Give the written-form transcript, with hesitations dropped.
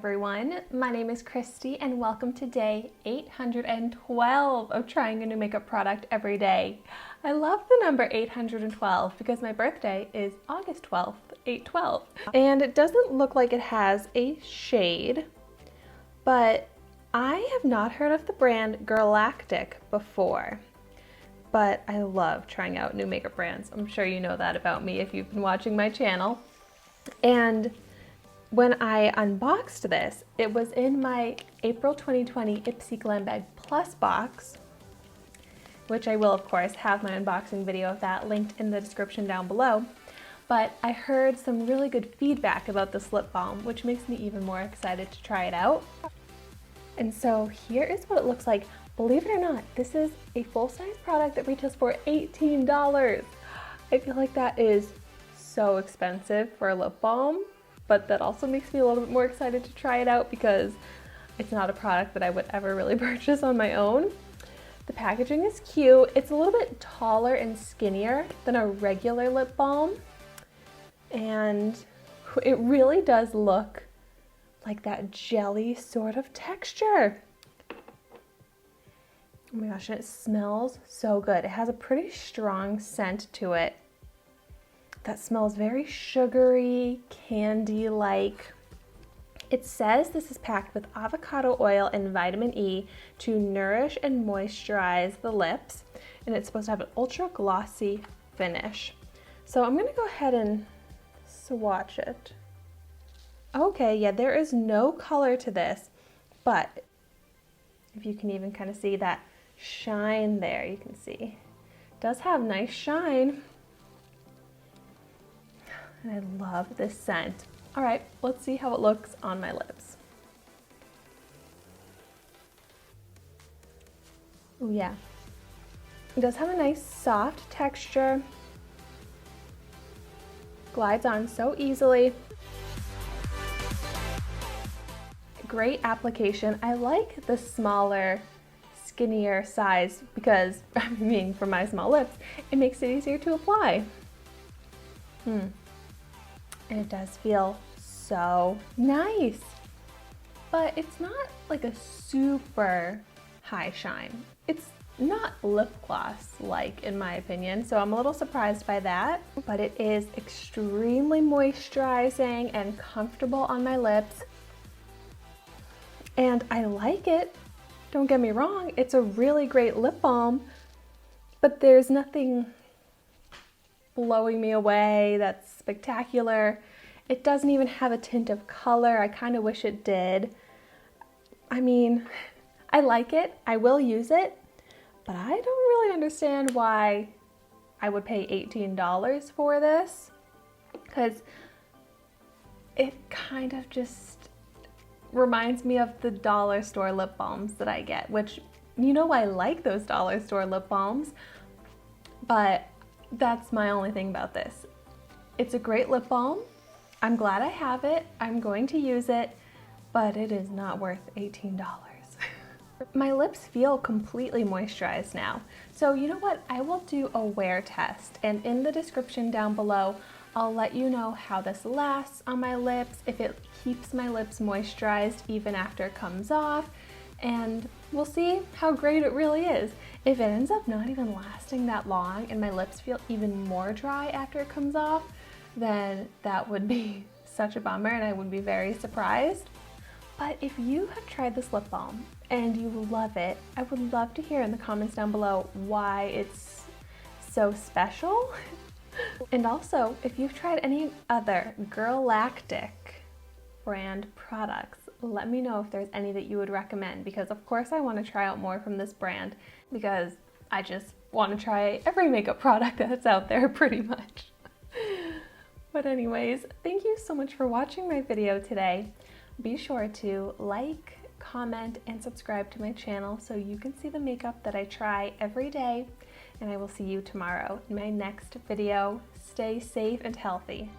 everyone, my name is Christy and welcome to day 812 of trying a new makeup product every day. I love the number 812 because my birthday is August 12th, 812. And it doesn't look like it has a shade, but I have not heard of the brand GIRLACTIK before. But I love trying out new makeup brands. I'm sure you know that about me if you've been watching my channel. And when I unboxed this, it was in my April 2020 Ipsy Glam Bag Plus box, which I will of course have my unboxing video of that linked in the description down below. But I heard some really good feedback about this lip balm, which makes me even more excited to try it out. And so here is what it looks like. Believe it or not, this is a full-size product that retails for $18. I feel like that is so expensive for a lip balm, but that also makes me a little bit more excited to try it out because it's not a product that I would ever really purchase on my own. The packaging is cute. It's a little bit taller and skinnier than a regular lip balm, and it really does look like that jelly sort of texture. Oh my gosh, and it smells so good. It has a pretty strong scent to it that smells very sugary, candy-like. It says this is packed with avocado oil and vitamin E to nourish and moisturize the lips, and it's supposed to have an ultra glossy finish. So I'm gonna go ahead and swatch it. Okay, yeah, there is no color to this, but if you can even kind of see that shine there, you can see it does have nice shine. And I love this scent. All right, let's see how it looks on my lips. Oh yeah, it does have a nice soft texture. Glides on so easily. Great application. I like the smaller, skinnier size because, I mean, for my small lips, it makes it easier to apply. And it does feel so nice, but it's not like a super high shine. It's not lip gloss like, in my opinion, so I'm a little surprised by that, but it is extremely moisturizing and comfortable on my lips. And I like it. Don't get me wrong, it's a really great lip balm, but there's nothing blowing me away that's spectacular. It doesn't even have a tint of color. I kind of wish it did. I mean, I like it, I will use it, but I don't really understand why I would pay $18 for this, because it kind of just reminds me of the dollar store lip balms that I get, which, you know, I like those dollar store lip balms, but that's my only thing about this. It's a great lip balm. I'm glad I have it. I'm going to use it, but it is not worth $18. My lips feel completely moisturized now. So you know what? I will do a wear test, and in the description down below, I'll let you know how this lasts on my lips, if it keeps my lips moisturized even after it comes off, and we'll see how great it really is. If it ends up not even lasting that long and my lips feel even more dry after it comes off, then that would be such a bummer and I would be very surprised. But if you have tried this lip balm and you love it, I would love to hear in the comments down below why it's so special. And also, if you've tried any other GIRLACTIK brand products, let me know if there's any that you would recommend, because of course I want to try out more from this brand because I just want to try every makeup product that's out there pretty much. But anyways, thank you so much for watching my video today. Be sure to like, comment, and subscribe to my channel so you can see the makeup that I try every day. And I will see you tomorrow in my next video. Stay safe and healthy.